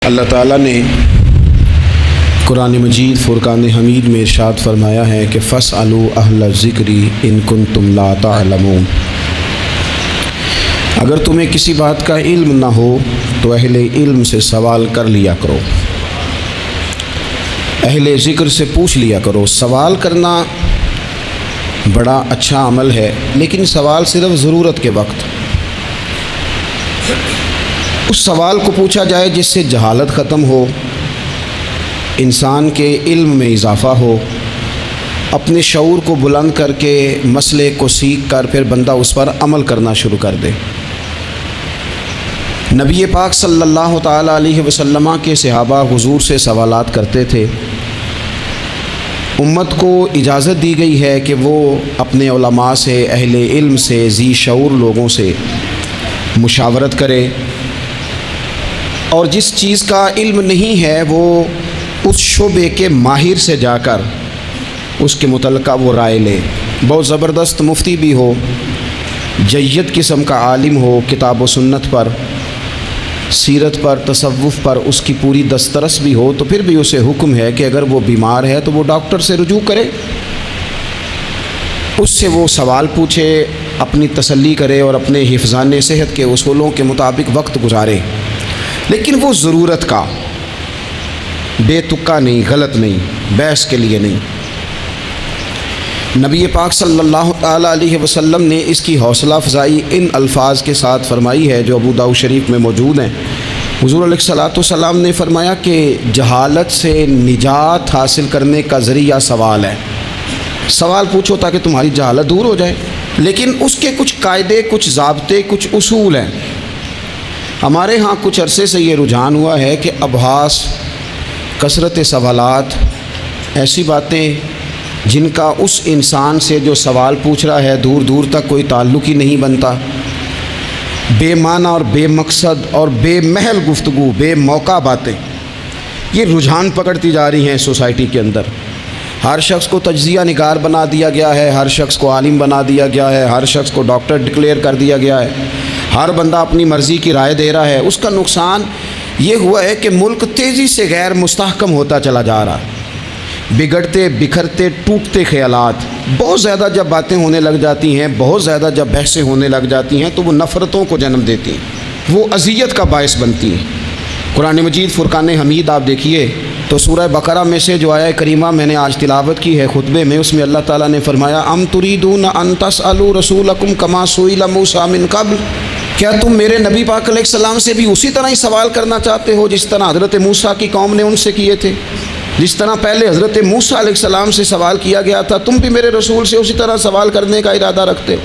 اللہ تعالیٰ نے قرآن مجید فرقان حمید میں ارشاد فرمایا ہے کہ فاسألوا اہل الذکر ان کنتم لا تعلمون، اگر تمہیں کسی بات کا علم نہ ہو تو اہل علم سے سوال کر لیا کرو، اہل ذکر سے پوچھ لیا کرو۔ سوال کرنا بڑا اچھا عمل ہے، لیکن سوال صرف ضرورت کے وقت، اس سوال کو پوچھا جائے جس سے جہالت ختم ہو، انسان کے علم میں اضافہ ہو، اپنے شعور کو بلند کر کے مسئلے کو سیکھ کر پھر بندہ اس پر عمل کرنا شروع کر دے۔ نبی پاک صلی اللہ تعالیٰ علیہ وسلم کے صحابہ حضور سے سوالات کرتے تھے۔ امت کو اجازت دی گئی ہے کہ وہ اپنے علماء سے، اہل علم سے، ذی شعور لوگوں سے مشاورت کرے، اور جس چیز کا علم نہیں ہے وہ اس شعبے کے ماہر سے جا کر اس کے متعلقہ وہ رائے لے۔ بہت زبردست مفتی بھی ہو، جید قسم کا عالم ہو، کتاب و سنت پر، سیرت پر، تصوف پر اس کی پوری دسترس بھی ہو، تو پھر بھی اسے حکم ہے کہ اگر وہ بیمار ہے تو وہ ڈاکٹر سے رجوع کرے، اس سے وہ سوال پوچھے، اپنی تسلی کرے اور اپنے حفظان صحت کے اصولوں کے مطابق وقت گزارے، لیکن وہ ضرورت کا، بے تکا نہیں، غلط نہیں، بحث کے لیے نہیں۔ نبی پاک صلی اللہ تعالیٰ علیہ وسلم نے اس کی حوصلہ افزائی ان الفاظ کے ساتھ فرمائی ہے جو ابو داؤد شریف میں موجود ہیں۔ حضور علیہ الصلوۃ والسلام نے فرمایا کہ جہالت سے نجات حاصل کرنے کا ذریعہ سوال ہے۔ سوال پوچھو تاکہ تمہاری جہالت دور ہو جائے، لیکن اس کے کچھ قاعدے، کچھ ضابطے، کچھ اصول ہیں۔ ہمارے ہاں کچھ عرصے سے یہ رجحان ہوا ہے کہ ابحاث، کثرت سوالات، ایسی باتیں جن کا اس انسان سے جو سوال پوچھ رہا ہے دور دور تک کوئی تعلق ہی نہیں بنتا، بے معنی اور بے مقصد اور بے محل گفتگو، بے موقع باتیں، یہ رجحان پکڑتی جا رہی ہیں سوسائٹی کے اندر۔ ہر شخص کو تجزیہ نگار بنا دیا گیا ہے، ہر شخص کو عالم بنا دیا گیا ہے، ہر شخص کو ڈاکٹر ڈکلیئر کر دیا گیا ہے، ہر بندہ اپنی مرضی کی رائے دے رہا ہے۔ اس کا نقصان یہ ہوا ہے کہ ملک تیزی سے غیر مستحکم ہوتا چلا جا رہا ہے۔ بگڑتے، بکھرتے، ٹوٹتے خیالات، بہت زیادہ جب باتیں ہونے لگ جاتی ہیں، بہت زیادہ جب بحثیں ہونے لگ جاتی ہیں تو وہ نفرتوں کو جنم دیتی ہیں، وہ اذیت کا باعث بنتی ہیں۔ قرآن مجید فرقان حمید آپ دیکھیے تو سورہ بقرہ میں سے جو آیہ کریمہ میں نے آج تلاوت کی ہے خطبے میں، اس میں اللہ تعالیٰ نے فرمایا ام تریدون ان تسألوا رسولکم کما سئل موسیٰ من قبل، کیا تم میرے نبی پاک علیہ السلام سے بھی اسی طرح ہی سوال کرنا چاہتے ہو جس طرح حضرت موسیٰ کی قوم نے ان سے کیے تھے؟ جس طرح پہلے حضرت موسیٰ علیہ السلام سے سوال کیا گیا تھا، تم بھی میرے رسول سے اسی طرح سوال کرنے کا ارادہ رکھتے ہو؟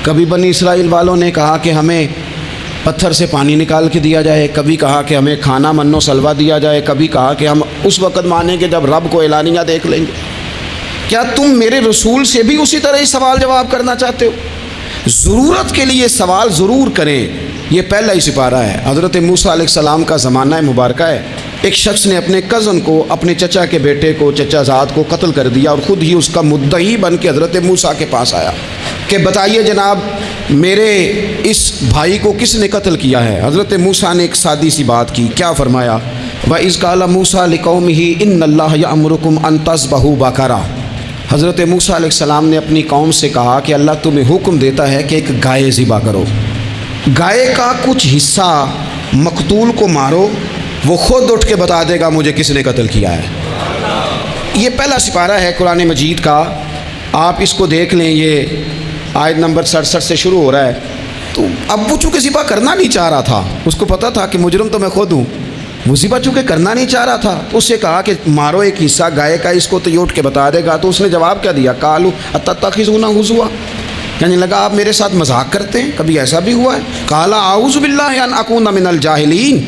کبھی بنی اسرائیل والوں نے کہا کہ ہمیں پتھر سے پانی نکال کے دیا جائے، کبھی کہا کہ ہمیں کھانا من و سلوہ دیا جائے، کبھی کہا کہ ہم اس وقت مانیں گے جب رب کو اعلانیہ دیکھ لیں گے۔ کیا تم میرے رسول سے بھی اسی طرح ہی سوال جواب کرنا چاہتے ہو؟ ضرورت کے لیے سوال ضرور کریں، یہ پہلا ہی سپارہ ہے۔ حضرت موسیٰ علیہ السلام کا زمانہ مبارکہ ہے، ایک شخص نے اپنے کزن کو، اپنے چچا کے بیٹے کو، چچا زاد کو قتل کر دیا اور خود ہی اس کا مدعی بن کے حضرت موسیٰ کے پاس آیا کہ بتائیے جناب میرے اس بھائی کو کس نے قتل کیا ہے؟ حضرت موسیٰ نے ایک سادی سی بات کی، کیا فرمایا؟ وَإِذْ قَالَ مُوسَىٰ لِقَوْمِهِ إِنَّ اللَّهَ يَأْمُرُكُمْ أَن تَذْبَحُوا بَقَرَةً، حضرت موسیٰ علیہ السلام نے اپنی قوم سے کہا کہ اللہ تمہیں حکم دیتا ہے کہ ایک گائے ذبح کرو، گائے کا کچھ حصہ مقتول کو مارو، وہ خود اٹھ کے بتا دے گا مجھے کس نے قتل کیا ہے۔ یہ پہلا سپارہ ہے قرآن مجید کا، آپ اس کو دیکھ لیں، یہ آیت نمبر 67 سے شروع ہو رہا ہے۔ تو اب وہ چونکہ ذبح کرنا نہیں چاہ رہا تھا، اس کو پتہ تھا کہ مجرم تو میں خود ہوں، وہ ذبح چونکہ کرنا نہیں چاہ رہا تھا، اس سے کہا کہ مارو ایک حصہ گائے کا، اس کو تو یہ اٹھ کے بتا دے گا۔ تو اس نے جواب کیا دیا؟ قالوا اتتخذون ہزوا، کہنے لگا آپ میرے ساتھ مذاق کرتے ہیں، کبھی ایسا بھی ہوا ہے؟ قال اعوذ باللہ ان اکون من الجاہلین،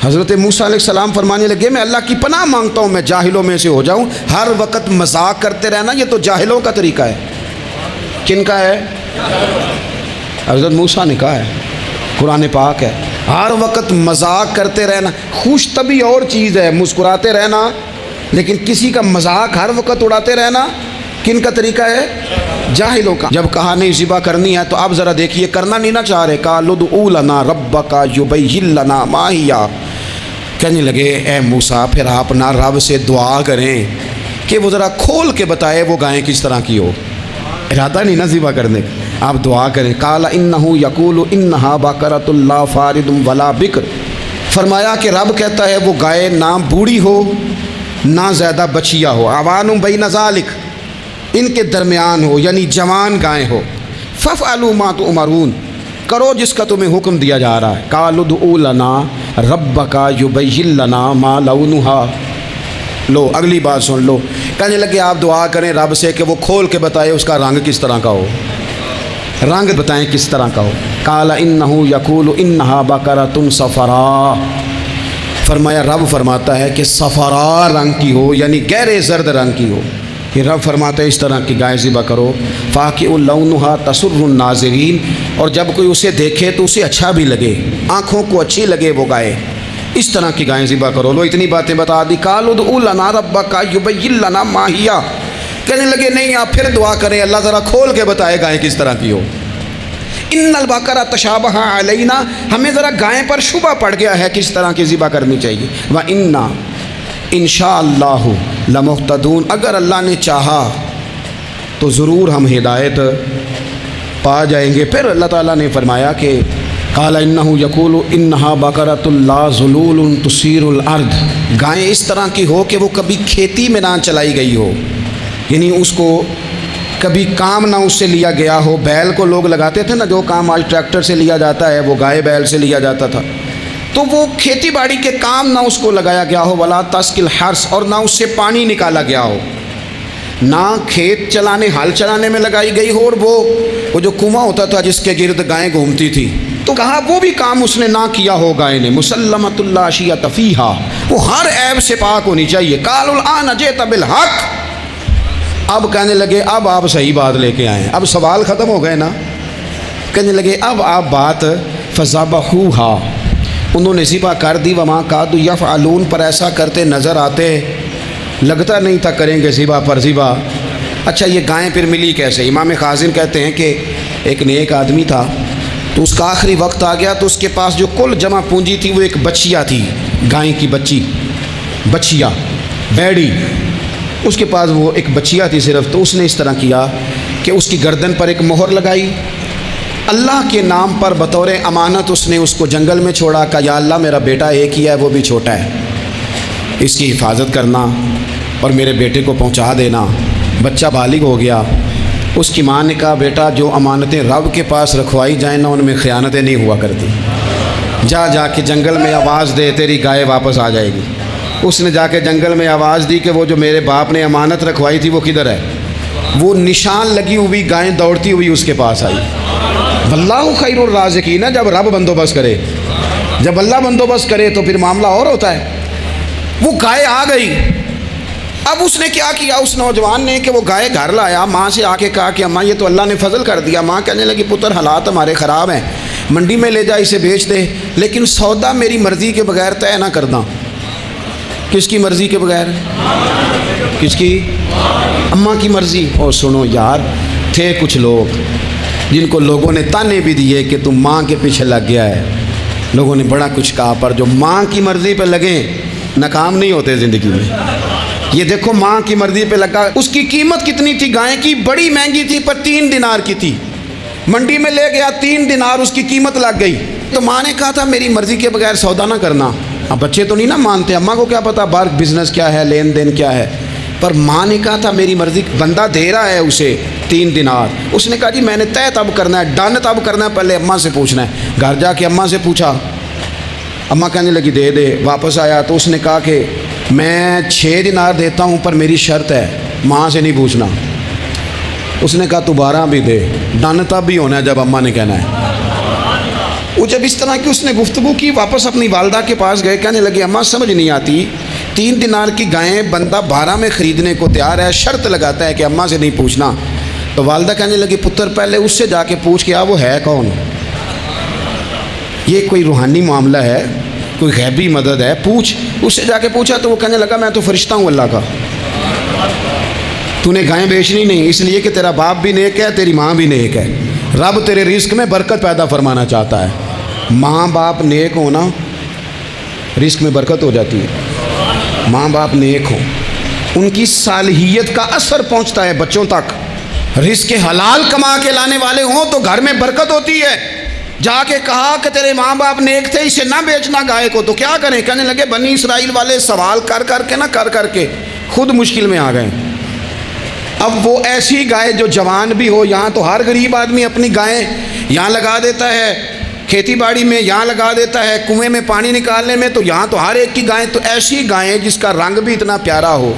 حضرت موسیٰ علیہ السلام فرمانے لگے میں اللہ کی پناہ مانگتا ہوں میں جاہلوں میں سے ہو جاؤں۔ ہر وقت مذاق کرتے رہنا یہ تو جاہلوں کا طریقہ ہے۔ کن کا ہے؟ حضرت موسیٰ نے کہا ہے، قرآن پاک ہے، ہر وقت مذاق کرتے رہنا۔ خوش طبعی اور چیز ہے، مسکراتے رہنا، لیکن کسی کا مذاق ہر وقت اڑاتے رہنا کن کا طریقہ ہے؟ جاہلوں کا۔ جب کہا نہیں ذبح کرنی ہے تو اب ذرا دیکھیے، کرنا نہیں نہ چاہ رہے، قالوا ادع لنا ربک یبین لنا ما ہی، کہنے لگے اے موسیٰ پھر آپ نہ رب سے دعا کریں کہ وہ ذرا کھول کے بتائے وہ گائیں کس طرح کی ہو، ارادہ نہیں نہ ذبح کرنے کا، آپ دعا کریں۔ قال انہ یقول انہا بقرۃ لا فارض ولا بکر، فرمایا کہ رب کہتا ہے وہ گائے نہ بوڑھی ہو نہ زیادہ بچیا ہو، عوان بین ذالک، ان کے درمیان ہو، یعنی جوان گائیں ہو۔ فافعلوا ما تؤمرون، کرو جس کا تمہیں حکم دیا جا رہا ہے۔ قالوا ادع لنا ربک یبین لنا ما لونھا، لو اگلی بات سن لو، کہنے لگے آپ دعا کریں رب سے کہ وہ کھول کے بتائے اس کا رنگ کس طرح کا ہو، رنگ بتائیں کس طرح کا ہو۔ قال انہ یقول انہا بقرۃ صفراء، فرمایا رب فرماتا ہے کہ صفراء رنگ کی ہو، یعنی گہرے زرد رنگ کی ہو، یہ رب فرماتا ہے اس طرح کی گائے ذبح کرو۔ فاقع لونھا تسر الناظرین، اور جب کوئی اسے دیکھے تو اسے اچھا بھی لگے، آنکھوں کو اچھی لگے وہ گائے، اس طرح کی گائیں ذبح کرو۔ لو اتنی باتیں بتا دی۔ قالوا ادع لنا ربک یبین لنا ما ہی، کہنے لگے نہیں آپ پھر دعا کریں اللہ ذرا کھول کے بتائے گائیں کس طرح کی ہو۔ ان البقرہ تشابہ علینا، ہمیں ذرا گائیں پر شبہ پڑ گیا ہے کس طرح کی ذبح کرنی چاہیے۔ وَإِنَّا انشاءاللہ لمہتدون، اگر اللہ نے چاہا تو ضرور ہم ہدایت پا جائیں گے۔ پھر اللہ تعالیٰ نے فرمایا کہ قال انہ یقول انہا بقرۃ لا ذلول تثیر الارض، گائیں اس طرح کی ہو کہ وہ کبھی کھیتی میں نہ چلائی گئی ہو، یعنی اس کو کبھی کام نہ اس سے لیا گیا ہو۔ بیل کو لوگ لگاتے تھے نا، جو کام آج ٹریکٹر سے لیا جاتا ہے وہ گائے بیل سے لیا جاتا تھا، تو وہ کھیتی باڑی کے کام نہ اس کو لگایا گیا ہو۔ ولا تسقی الحرث، اور نہ اس سے پانی نکالا گیا ہو، نہ کھیت چلانے ہل چلانے میں لگائی گئی ہو، اور وہ جو کنواں ہوتا تھا جس کے گرد گائیں گھومتی تھی، تو کہا وہ بھی کام اس نے نہ کیا ہو گائے نے۔ مسلمۃ لا شیۃ فیہا، وہ ہر عیب سے پاک ہونی چاہیے۔ قالوا الآن جئت بالحق، اب کہنے لگے اب آپ صحیح بات لے کے آئیں، اب سوال ختم ہو گئے نا، کہنے لگے اب آپ بات فذبحوہا، انہوں نے ذبح کر دی۔ وما کادوا یفعلون، پر ایسا کرتے نظر آتے، لگتا نہیں تھا کریں گے ذبح پر ذبح۔ اچھا یہ گائیں پھر ملی کیسے؟ امام خازن کہتے ہیں کہ ایک نیک آدمی تھا، تو اس کا آخری وقت آ گیا، تو اس کے پاس جو کل جمع پونجی تھی وہ ایک بچیا تھی، گائیں کی بچیا بیڑی، اس کے پاس وہ ایک بچیا تھی صرف۔ تو اس نے اس طرح کیا کہ اس کی گردن پر ایک مہر لگائی، اللہ کے نام پر بطور امانت اس نے اس کو جنگل میں چھوڑا، کہا یا اللہ میرا بیٹا ایک ہی ہے وہ بھی چھوٹا ہے، اس کی حفاظت کرنا اور میرے بیٹے کو پہنچا دینا۔ بچہ بالغ ہو گیا، اس کی ماں نے کہا بیٹا جو امانتیں رب کے پاس رکھوائی جائیں نا ان میں خیانتیں نہیں ہوا کرتی، جا کے جنگل میں آواز دے تیری گائے واپس آ جائے گی۔ اس نے جا کے جنگل میں آواز دی کہ وہ جو میرے باپ نے امانت رکھوائی تھی وہ کدھر ہے؟ وہ نشان لگی ہوئی گائیں دوڑتی ہوئی اس کے پاس آئی۔ واللہ خیر الرازقین، جب رب بندوبست کرے، جب اللہ بندوبست کرے تو پھر معاملہ اور ہوتا ہے۔ وہ گائے آ گئی، اب اس نے کیا کیا اس نوجوان نے کہ وہ گائے گھر لایا، ماں سے آ کے کہا کہ اماں یہ تو اللہ نے فضل کر دیا۔ ماں کہنے لگی پتر حالات ہمارے خراب ہیں، منڈی میں لے جا اسے بیچ دے، لیکن سودا میری مرضی کے بغیر طے نہ کرنا۔ کس کی مرضی کے بغیر؟ کس کی؟ اماں کی مرضی۔ اور سنو یار، تھے کچھ لوگ جن کو لوگوں نے تانے بھی دیے کہ تم ماں کے پیچھے لگ گیا ہے، لوگوں نے بڑا کچھ کہا، پر جو ماں کی مرضی پہ لگیں ناکام نہیں ہوتے زندگی میں۔ یہ دیکھو ماں کی مرضی پہ لگا، اس کی قیمت کتنی تھی گائے کی؟ بڑی مہنگی تھی، پر 3 دینار کی تھی، منڈی میں لے گیا 3 دینار اس کی قیمت لگ گئی۔ تو ماں نے کہا تھا میری مرضی کے بغیر سودا نہ کرنا۔ اب بچے تو نہیں نا مانتے، اماں کو کیا پتا باہر بزنس کیا ہے، لین دین کیا ہے، پر ماں نے کہا تھا میری مرضی، بندہ دے رہا ہے اسے 3 دینار، اس نے کہا جی میں نے طے تب کرنا ہے، ڈن تب کرنا ہے، پہلے اماں سے پوچھنا ہے۔ گھر جا کے اماں سے پوچھا، اماں کہنے لگی دے دے۔ واپس آیا تو اس نے کہا کہ میں 6 دینار دیتا ہوں پر میری شرط ہے، ماں سے نہیں پوچھنا۔ اس نے کہا تو 12 بھی دے، ڈن تب بھی ہونا ہے جب اماں نے کہنا ہے۔ وہ جب اس طرح کی اس نے گفتگو کی، واپس اپنی والدہ کے پاس گئے، کہنے لگے اماں سمجھ نہیں آتی، 3 دینار کی گائیں بندہ 12 میں خریدنے کو تیار ہے، شرط لگاتا ہے کہ اماں سے نہیں پوچھنا۔ تو والدہ کہنے لگی پتر پہلے اس سے جا کے پوچھ کے وہ ہے کون، یہ کوئی روحانی معاملہ ہے، کوئی غیبی مدد ہے، پوچھ۔ اس سے جا کے پوچھا تو وہ کہنے لگا میں تو فرشتہ ہوں اللہ کا، تو نے گائیں بیچنی نہیں، اس لیے کہ تیرا باپ بھی نیک ہے، تیری ماں بھی نیک ہے، رب تیرے رزق میں برکت پیدا فرمانا چاہتا ہے۔ ماں باپ نیک ہونا رزق میں برکت ہو جاتی ہے۔ ماں باپ نیک ہوں، ان کی صالحیت کا اثر پہنچتا ہے بچوں تک۔ رزق حلال کما کے لانے والے ہوں تو گھر میں برکت ہوتی ہے۔ جا کے کہا کہ تیرے ماں باپ نیک تھے، اسے نہ بیچنا گائے کو، تو کیا کریں؟ کہنے لگے بنی اسرائیل والے سوال کر کر کے خود مشکل میں آ گئے۔ اب وہ ایسی گائے جو جوان بھی ہو، یہاں تو ہر غریب آدمی اپنی گائیں یہاں لگا دیتا ہے، کھیتی باڑی میں یہاں لگا دیتا ہے، کنویں میں پانی نکالنے میں، تو یہاں تو ہر ایک کی گائیں، تو ایسی گائیں جس کا رنگ بھی اتنا پیارا ہو،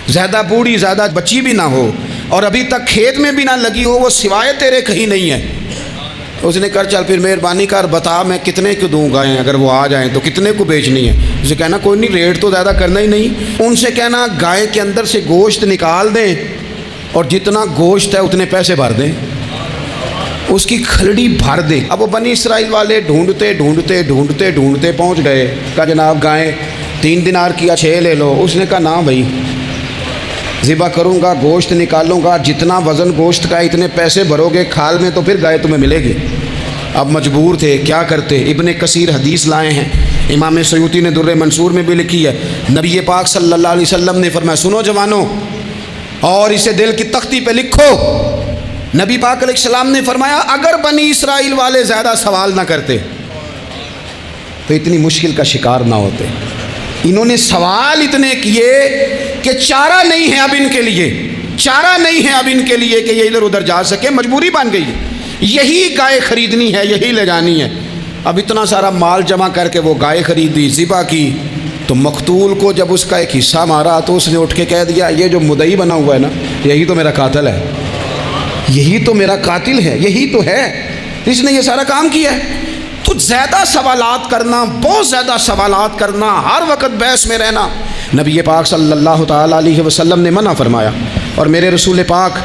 زیادہ بوڑھی زیادہ بچی بھی نہ ہو، اور ابھی تک کھیت میں بھی نہ لگی ہو، وہ سوائے تیرے کہیں نہیں ہے۔ اس نے کہا چل پھر مہربانی کر بتا میں کتنے کو دوں گائیں، اگر وہ آ جائیں تو کتنے کو بیچنی ہے؟ اسے کہنا کوئی نہیں، ریٹ تو زیادہ کرنا ہی نہیں، ان سے کہنا گائے کے اندر سے گوشت نکال دیں اور جتنا گوشت ہے اتنے پیسے بھر دیں، اس کی کھلڑی بھر دیں۔ اب وہ بنی اسرائیل والے ڈھونڈتے پہنچ گئے، کہا جناب گائیں 3 دینار کیا 6 لے لو۔ اس نے کہا نہ بھائی، ذبح کروں گا، گوشت نکالوں گا، جتنا وزن گوشت کا اتنے پیسے بھرو گے کھال میں تو پھر گائے تمہیں ملے گی۔ اب مجبور تھے، کیا کرتے؟ ابن کثیر حدیث لائے ہیں، امام سیوطی نے در منصور میں بھی لکھی ہے، نبی پاک صلی اللہ علیہ وسلم نے فرمایا سنو جوانوں، اور اسے دل کی تختی پہ لکھو، نبی پاک علیہ السلام نے فرمایا اگر بنی اسرائیل والے زیادہ سوال نہ کرتے تو اتنی مشکل کا شکار نہ ہوتے۔ انہوں نے سوال اتنے کیے کہ چارہ نہیں ہے اب ان کے لیے، چارہ نہیں ہے اب ان کے لیے کہ یہ ادھر ادھر جا سکے، مجبوری بن گئی، یہی گائے خریدنی ہے، یہی لے جانی ہے۔ اب اتنا سارا مال جمع کر کے وہ گائے خریدی، ذبح کی، تو مقتول کو جب اس کا ایک حصہ مارا تو اس نے اٹھ کے کہہ دیا یہ جو مدعی بنا ہوا ہے نا، یہی تو میرا قاتل ہے، یہی تو میرا قاتل ہے، یہی تو ہے، اس نے یہ سارا کام کیا ہے۔ تو زیادہ سوالات کرنا، بہت زیادہ سوالات کرنا، ہر وقت بحث میں رہنا، نبی پاک صلی اللہ تعالیٰ علیہ وسلم نے منع فرمایا، اور میرے رسول پاک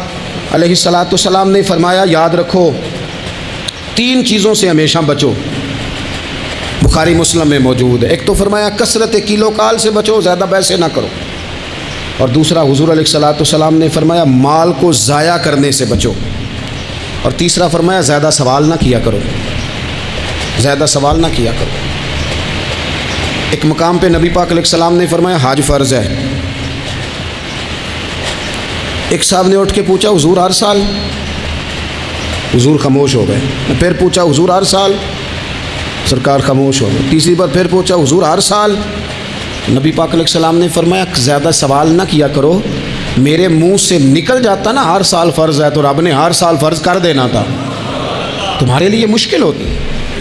علیہ الصلاۃ والسلام نے فرمایا یاد رکھو 3 چیزوں سے ہمیشہ بچو، بخاری مسلم میں موجود ہے۔ ایک تو فرمایا کثرت کیلو کال سے بچو، زیادہ بحثیں نہ کرو، اور دوسرا حضور علیہ الصلاۃ والسلام نے فرمایا مال کو ضائع کرنے سے بچو، اور تیسرا فرمایا زیادہ سوال نہ کیا کرو، زیادہ سوال نہ کیا کرو۔ ایک مقام پہ نبی پاک علیہ السلام نے فرمایا حج فرض ہے۔ ایک صاحب نے اٹھ کے پوچھا حضور ہر سال؟ حضور خاموش ہو گئے۔ پھر پوچھا حضور ہر سال؟ سرکار خاموش ہو گئے۔ تیسری بار پھر پوچھا حضور ہر سال؟ نبی پاک علیہ السلام نے فرمایا زیادہ سوال نہ کیا کرو، میرے منہ سے نکل جاتا نا ہر سال فرض ہے تو رب نے ہر سال فرض کر دینا تھا، تمہارے لیے مشکل ہوتی۔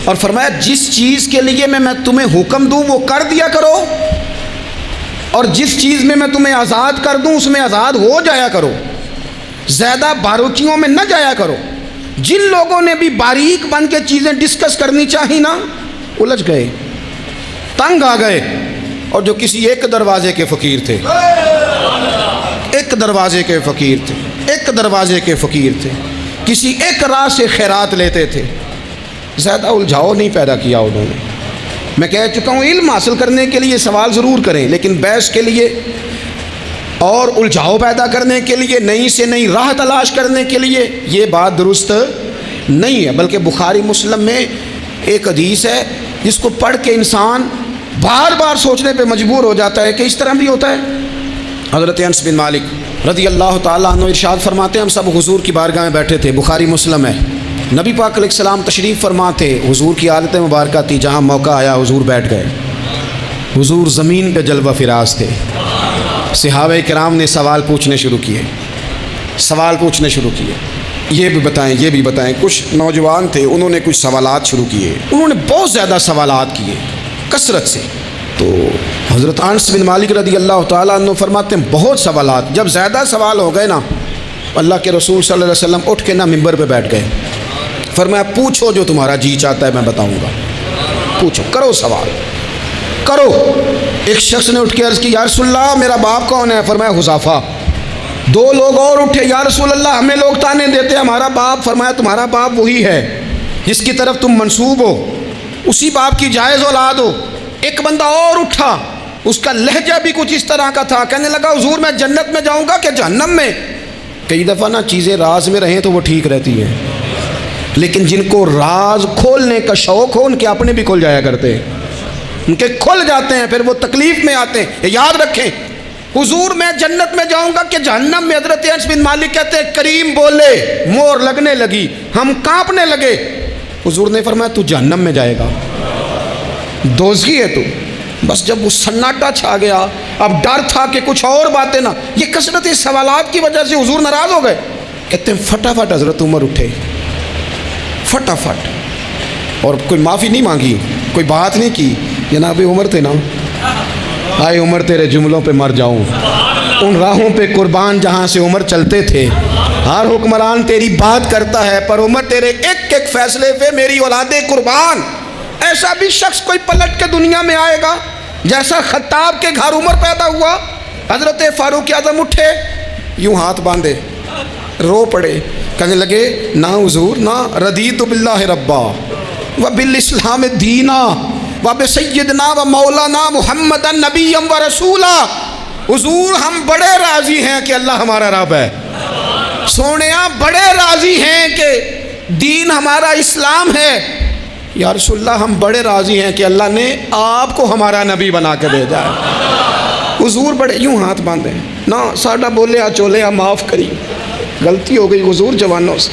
اور فرمایا جس چیز کے لیے میں تمہیں حکم دوں وہ کر دیا کرو، اور جس چیز میں تمہیں آزاد کر دوں اس میں آزاد ہو جایا کرو، زیادہ باریکیوں میں نہ جایا کرو۔ جن لوگوں نے بھی باریک بن کے چیزیں ڈسکس کرنی چاہی نا، الجھ گئے، تنگ آ گئے، اور جو کسی ایک دروازے کے فقیر تھے، ایک دروازے کے فقیر تھے، ایک دروازے کے فقیر تھے، کسی ایک راہ سے خیرات لیتے تھے، زیادہ الجھاؤ نہیں پیدا کیا انہوں نے۔ میں کہہ چکا ہوں علم حاصل کرنے کے لیے سوال ضرور کریں، لیکن بحث کے لیے اور الجھاؤ پیدا کرنے کے لیے، نئی سے نئی راہ تلاش کرنے کے لیے یہ بات درست نہیں ہے۔ بلکہ بخاری مسلم میں ایک حدیث ہے جس کو پڑھ کے انسان بار بار سوچنے پہ مجبور ہو جاتا ہے کہ اس طرح بھی ہوتا ہے۔ حضرت انس بن مالک رضی اللہ تعالیٰ عنہ ارشاد فرماتے ہیں ہم سب حضور کی بارگاہ میں بیٹھے تھے، بخاری مسلم ہے، نبی پاک علیہ السلام تشریف فرما تھے، حضور کی عادت مبارکہ تھی جہاں موقع آیا حضور بیٹھ گئے، حضور زمین پہ جلوہ فراز تھے، صحابہ کرام نے سوال پوچھنے شروع کیے، سوال پوچھنے شروع کیے، یہ بھی بتائیں یہ بھی بتائیں۔ کچھ نوجوان تھے انہوں نے کچھ سوالات شروع کیے، انہوں نے بہت زیادہ سوالات کیے کثرت سے۔ تو حضرت انس بن مالک رضی اللہ تعالیٰ عنہ فرماتے ہیں بہت سوالات، جب زیادہ سوال ہو گئے نا، اللہ کے رسول صلی اللہ علیہ وسلم اٹھ کے نا ممبر پہ بیٹھ گئے، فرمایا پوچھو جو تمہارا جی چاہتا ہے میں بتاؤں گا، پوچھو، کرو سوال کرو۔ ایک شخص نے اٹھ کے عرض کی یا رسول اللہ میرا باپ کون ہے؟ فرمایا حذیفہ۔ 2 لوگ اور اٹھے، یا رسول اللہ ہمیں لوگ تانے دیتے ہمارا باپ۔ فرمایا تمہارا باپ وہی ہے جس کی طرف تم منسوب ہو، اسی باپ کی جائز اولاد ہو۔ ایک بندہ اور اٹھا، اس کا لہجہ بھی کچھ اس طرح کا تھا، کہنے لگا حضور میں جنت میں جاؤں گا کہ جہنم میں؟ کئی دفعہ نا چیزیں راز میں رہیں تو وہ ٹھیک رہتی ہیں، لیکن جن کو راز کھولنے کا شوق ہو ان کے اپنے بھی کھل جایا کرتے ہیں۔ ان کے کھل جاتے ہیں، پھر وہ تکلیف میں آتے ہیں۔ یاد رکھیں، حضور میں جنت میں جاؤں گا کہ جہنم میں؟ حضرت انس بن مالک کہتے ہیں کریم بولے، مور لگنے لگی، ہم کانپنے لگے۔ حضور نے فرمایا تو جہنم میں جائے گا، دوزخی ہے تو۔ بس جب وہ سناٹا چھا گیا، اب ڈر تھا کہ کچھ اور باتیں نہ، یہ کثرت سوالات کی وجہ سے حضور ناراض ہو گئے۔ کہتے ہیں فٹافٹ حضرت عمر اٹھے، فٹافٹ، اور کوئی معافی نہیں مانگی، کوئی بات نہیں کی۔ جناب عمر تھے نا، آئے عمر تیرے جملوں پہ مر جاؤں، ان راہوں پہ قربان جہاں سے عمر چلتے تھے۔ ہر حکمران تیری بات کرتا ہے، پر عمر تیرے ایک ایک فیصلے پہ میری اولاد قربان۔ ایسا بھی شخص کوئی پلٹ کے دنیا میں آئے گا جیسا خطاب کے گھر عمر پیدا ہوا۔ حضرت فاروق اعظم اٹھے، یوں ہاتھ باندھے، رو پڑے، کہنے لگے نہ حضور نہ، رضیت باللہ ربا وبالاسلام دینا وبسیدنا و مولانا محمد نبی و رسولا۔ حضور ہم بڑے راضی ہیں کہ اللہ ہمارا رب ہے، سونیا بڑے راضی ہیں کہ دین ہمارا اسلام ہے۔ یا رسول اللہ ہم بڑے راضی ہیں کہ اللہ نے آپ کو ہمارا نبی بنا کے بھیجا ہے۔ حضور بڑے یوں ہاتھ باندھے، نہ ساڈا بولیا چولیا معاف کری، غلطی ہو گئی حضور جوانوں سے،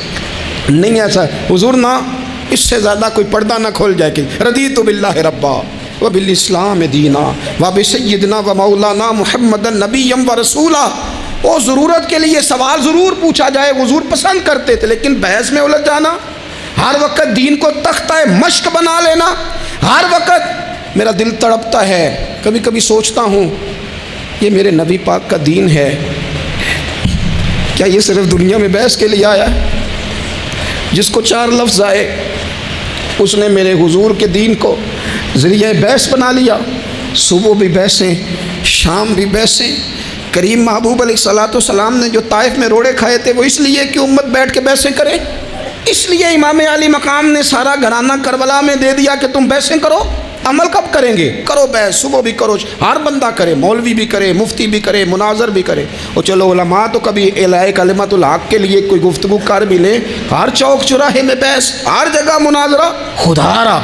نہیں ایسا حضور نہ، اس سے زیادہ کوئی پردہ نہ کھول جائے کہ رضیت باللہ ربا وبالاسلام دینا وبسیدنا و مولانا محمد نبی و رسولا۔ وہ ضرورت کے لیے سوال ضرور پوچھا جائے، حضور پسند کرتے تھے، لیکن بحث میں الجھ جانا، ہر وقت دین کو تختہ مشق بنا لینا، ہر وقت میرا دل تڑپتا ہے، کبھی کبھی سوچتا ہوں یہ میرے نبی پاک کا دین ہے، کیا یہ صرف دنیا میں بحث کے لیے آیا ہے؟ جس کو 4 لفظ آئے اس نے میرے حضور کے دین کو ذریعہ بحث بنا لیا۔ صبح بھی بحثیں، شام بھی بحثیں۔ کریم محبوب علیہ الصلوۃ والسلام نے جو طائف میں روڑے کھائے تھے وہ اس لیے کہ امت بیٹھ کے بحثیں کرے، اس لیے امام علی مقام نے سارا گھرانہ کربلا میں دے دیا کہ تم بحثیں کرو۔ عمل کب کریں گے؟ کرو بحث، صبح بھی کرو، ہر بندہ کرے، مولوی بھی کرے، مفتی بھی کرے، مناظر بھی کرے، اور چلو علماء تو کبھی اعلاء کلمت الحق کے لیے کوئی گفتگو کر بھی لیں۔ ہر چوک چوراہے میں بحث، ہر جگہ مناظرہ، خدا را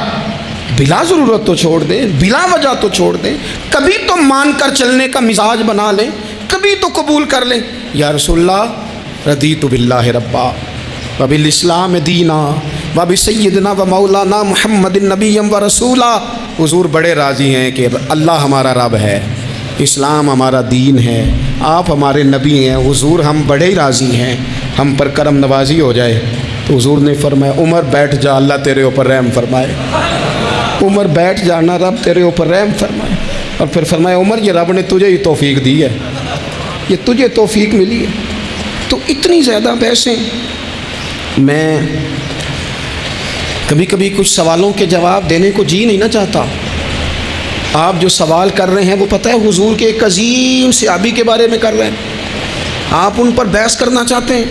بلا ضرورت تو چھوڑ دیں، بلا وجہ تو چھوڑ دیں، کبھی تو مان کر چلنے کا مزاج بنا لیں، کبھی تو قبول کر لیں۔ یا رسول اللہ رضیت باللہ ربا وبالاسلام دینا وبسیدنا و مولانا محمد نبی و رسولا۔ حضور بڑے راضی ہیں کہ اللہ ہمارا رب ہے، اسلام ہمارا دین ہے، آپ ہمارے نبی ہیں۔ حضور ہم بڑے ہی راضی ہیں، ہم پر کرم نوازی ہو جائے۔ تو حضور نے فرمایا عمر بیٹھ جا، اللہ تیرے اوپر رحم فرمائے۔ عمر بیٹھ جانا، رب تیرے اوپر رحم فرمائے۔ اور پھر فرمایا عمر یہ رب نے تجھے ہی توفیق دی ہے، یہ تجھے توفیق ملی ہے۔ تو اتنی زیادہ بحثیں۔ میں کبھی کبھی کچھ سوالوں کے جواب دینے کو جی نہیں نہ چاہتا۔ آپ جو سوال کر رہے ہیں وہ پتہ ہے حضور کے ایک عظیم صحابی کے بارے میں کر رہے ہیں، آپ ان پر بحث کرنا چاہتے ہیں،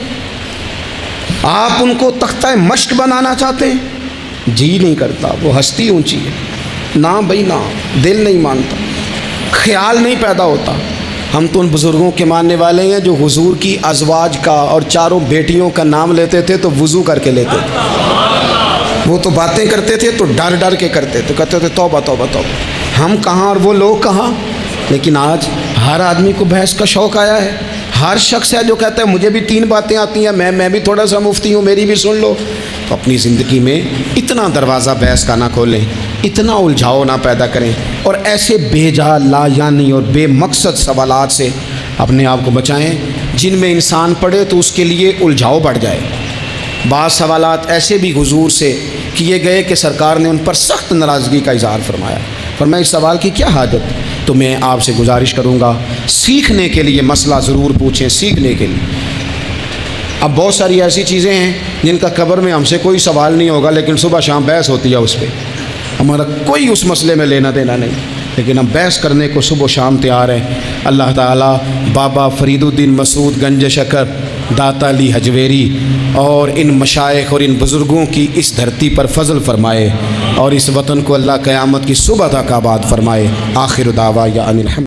آپ ان کو تختہ مشق بنانا چاہتے ہیں، جی نہیں کرتا۔ وہ ہستی اونچی ہے، نہ بھائی نہ، دل نہیں مانتا، خیال نہیں پیدا ہوتا۔ ہم تو ان بزرگوں کے ماننے والے ہیں جو حضور کی ازواج کا اور 4 بیٹیوں کا نام لیتے تھے تو وضو کر کے لیتے تھے، وہ تو باتیں کرتے تھے تو ڈر ڈر کے کرتے تھے، کہتے تھے توبہ توبہ توبہ۔ ہم کہاں اور وہ لوگ کہاں؟ لیکن آج ہر آدمی کو بحث کا شوق آیا ہے، ہر شخص ہے جو کہتا ہے مجھے بھی 3 باتیں آتی ہیں، میں بھی تھوڑا سا مفتی ہوں، میری بھی سن لو۔ تو اپنی زندگی میں اتنا دروازہ بحث کا نہ کھولیں، اتنا الجھاؤ نہ پیدا کریں، اور ایسے بے جا لا یعنی اور بے مقصد سوالات سے اپنے آپ کو بچائیں جن میں انسان پڑھے تو اس کے لیے الجھاؤ بڑھ جائے۔ بعض سوالات ایسے بھی حضور سے کیے گئے کہ سرکار نے ان پر سخت ناراضگی کا اظہار فرمایا، فرمایا اس سوال کی کیا حاجت؟ تو میں آپ سے گزارش کروں گا سیکھنے کے لیے مسئلہ ضرور پوچھیں، سیکھنے کے لیے۔ اب بہت ساری ایسی چیزیں ہیں جن کا قبر میں ہم سے کوئی سوال نہیں ہوگا، لیکن صبح شام بحث ہوتی ہے اس پہ، ہمارا کوئی اس مسئلے میں لینا دینا نہیں، لیکن ہم بحث کرنے کو صبح و شام تیار ہیں۔ اللہ تعالیٰ بابا فرید الدین مسعود گنج شکر، داتا علی حجویری اور ان مشائخ اور ان بزرگوں کی اس دھرتی پر فضل فرمائے، اور اس وطن کو اللہ قیامت کی صبح تک آباد فرمائے۔ آخر دعوانا ان الحمد